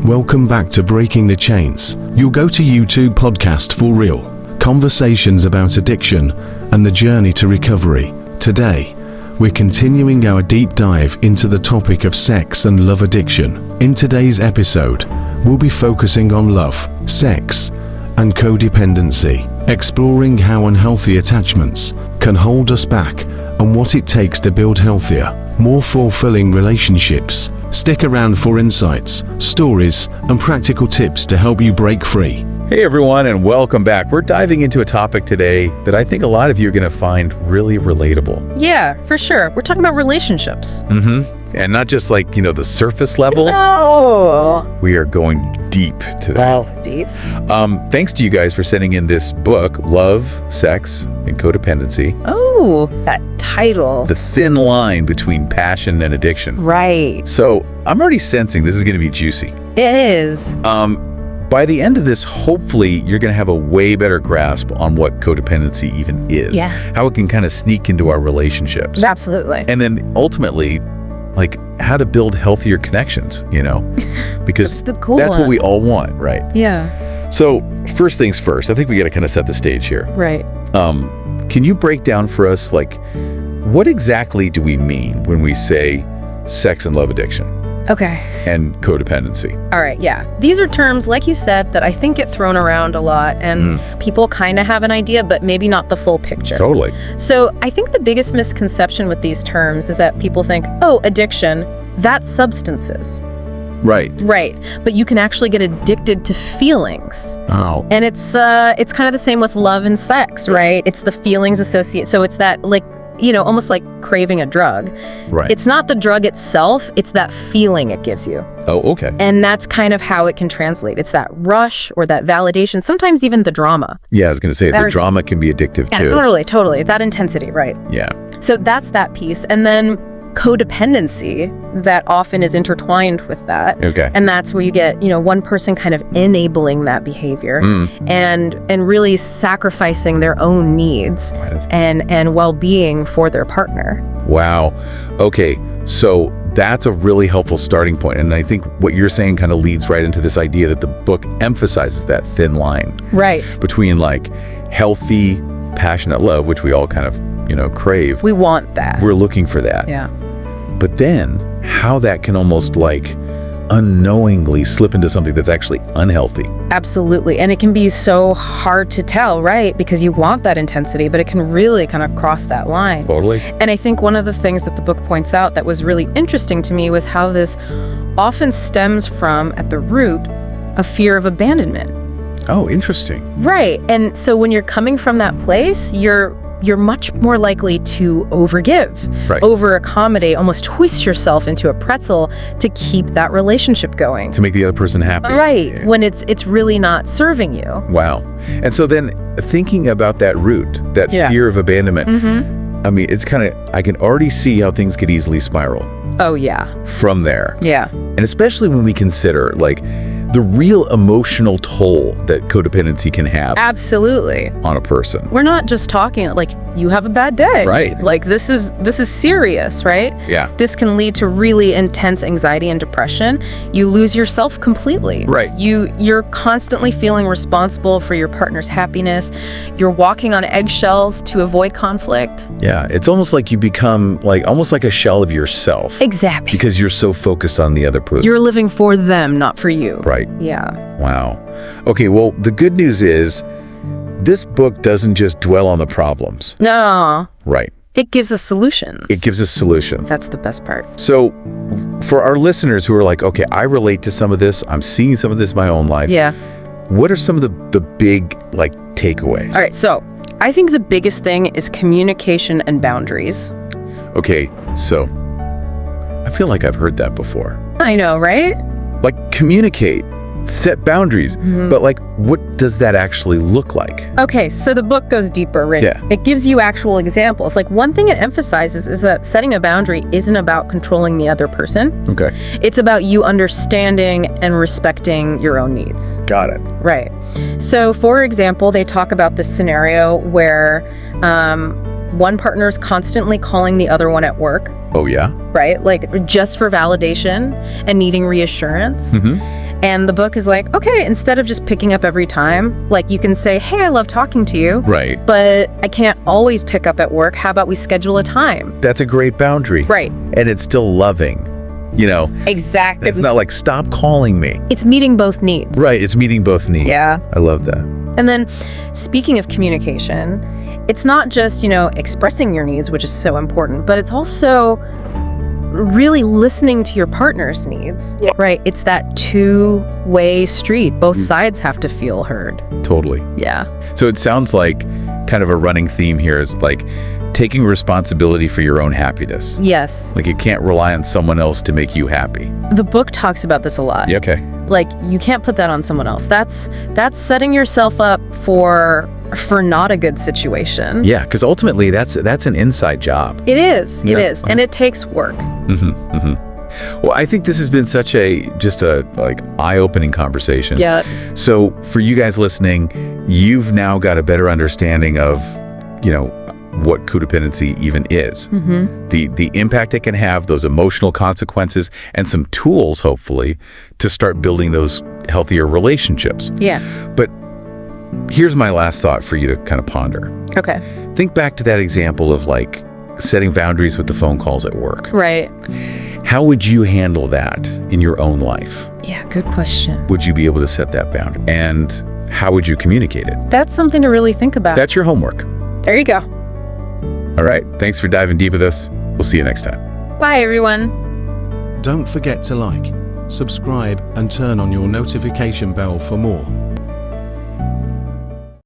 Welcome back to Breaking the Chains, your go-to YouTube podcast for real conversations about addiction and the journey to recovery. Today, we're continuing our deep dive into the topic of sex and love addiction. In today's episode, we'll be focusing on love, sex, and codependency, exploring how unhealthy attachments can hold us back and what it takes to build healthier, more fulfilling relationships. Stick around for insights, stories, and practical tips to help you break free. Hey everyone, and welcome back. We're diving into a topic today that I think a lot of you are going to find really relatable. Yeah, for sure. We're talking about relationships. And not just like, the surface level. Oh. We are going deep today. Wow. Deep. Thanks to you guys for sending in this book, Love, Sex, and Codependency. Oh, that title. The thin line between passion and addiction. Right. So I'm already sensing this is going to be juicy. It is. By the end of this, hopefully you're going to have a way better grasp on what codependency even is. Yeah. How it can kind of sneak into our relationships. Absolutely. And then ultimately, like how to build healthier connections, because That's the cool that's one. what we all want, right? Yeah. So first things first, I think we got to kind of set the stage here. Right. Can you break down for us, like, what exactly do we mean when we say sex and love addiction Okay. and codependency? All right. Yeah. These are terms, like you said, that I think get thrown around a lot, and people kind of have an idea, but maybe not the full picture. Totally. So I think the biggest misconception with these terms is that people think, oh, addiction, that's substances. Right. Right. But you can actually get addicted to feelings. Oh. And it's kind of the same with love and sex, right? It's the feelings associated. So it's that, like, almost like craving a drug. Right. It's not the drug itself, it's that feeling it gives you. Oh, okay. And that's kind of how it can translate. It's that rush or that validation, sometimes even the drama. Yeah, I was going to say, the drama can be addictive Yeah, too. totally. That intensity, right? Yeah. So that's that piece. And then codependency, that often is intertwined with that. Okay. And that's where you get, one person kind of enabling that behavior and really sacrificing their own needs and well-being for their partner. Wow. Okay. So that's a really helpful starting point. And I think what you're saying kind of leads right into this idea that the book emphasizes that thin line Right. between like healthy, passionate love, which we all kind of, crave. We want that. We're looking for that. Yeah. But then how that can almost like unknowingly slip into something that's actually unhealthy. Absolutely. And it can be so hard to tell, right? Because you want that intensity, but it can really kind of cross that line. Totally. And I think one of the things that the book points out that was really interesting to me was how this often stems from, at the root, a fear of abandonment. Oh, interesting. Right. And so when you're coming from that place, you're much more likely to overgive, Right. over-accommodate, almost twist yourself into a pretzel to keep that relationship going. To make the other person happy. Right. Yeah. When it's really not serving you. Wow. And so then thinking about that root, that Yeah. fear of abandonment, I mean, it's kind of, I can already see how things could easily spiral Oh, yeah. from there. Yeah. And especially when we consider like the real emotional toll that codependency can have Absolutely. on a person. We're not just talking like you have a bad day. Right. Like this is serious, right? Yeah. This can lead to really intense anxiety and depression. You lose yourself completely. Right. You're constantly feeling responsible for your partner's happiness. You're walking on eggshells to avoid conflict. Yeah. It's almost like you become like almost like a shell of yourself. Exactly. Because you're so focused on the other person. You're living for them, not for you. Right. Yeah. Wow. Okay, well, the good news is this book doesn't just dwell on the problems. No. Right. It gives us solutions. It gives us solutions. That's the best part. So for our listeners who are like, okay, I relate to some of this, I'm seeing some of this in my own life. Yeah. What are some of the big like takeaways? All right. So I think the biggest thing is communication and boundaries. Okay, so I feel like I've heard that before. I know, right? Like communicate, set boundaries, but like what does that actually look like? Okay, so the book goes deeper, right? Yeah. It gives you actual examples. Like one thing it emphasizes is that setting a boundary isn't about controlling the other person. Okay, It's about you understanding and respecting your own needs. got it. Right. So for example, they talk about this scenario where one partner is constantly calling the other one at work, Oh yeah? right? Like just for validation and needing reassurance. And the book is like, okay, instead of just picking up every time, like you can say, hey, I love talking to you. Right. But I can't always pick up at work. How about we schedule a time? That's a great boundary. Right. And it's still loving. Exactly. It's not like, stop calling me. It's meeting both needs. Right. It's meeting both needs. Yeah. I love that. And then speaking of communication, it's not just, expressing your needs, which is so important, but it's also really listening to your partner's needs, right? It's that two-way street. Both sides have to feel heard. Totally. Yeah. So it sounds like kind of a running theme here is like taking responsibility for your own happiness. Yes. Like you can't rely on someone else to make you happy. The book talks about this a lot. Yeah, okay. Like you can't put that on someone else. That's setting yourself up for not a good situation. Yeah, because ultimately that's an inside job. It is. Yeah. It is. And it takes work. Well, I think this has been such a eye-opening conversation. Yeah. So for you guys listening, you've now got a better understanding of, what codependency even is. The impact it can have, those emotional consequences, and some tools, hopefully, to start building those healthier relationships. Yeah. But here's my last thought for you to kind of ponder. Okay. Think back to that example of like setting boundaries with the phone calls at work. Right. How would you handle that in your own life? Yeah, good question. Would you be able to set that boundary? And how would you communicate it? That's something to really think about. That's your homework. There you go. All right. Thanks for diving deep with us. We'll see you next time. Bye, everyone. Don't forget to like, subscribe, and turn on your notification bell for more.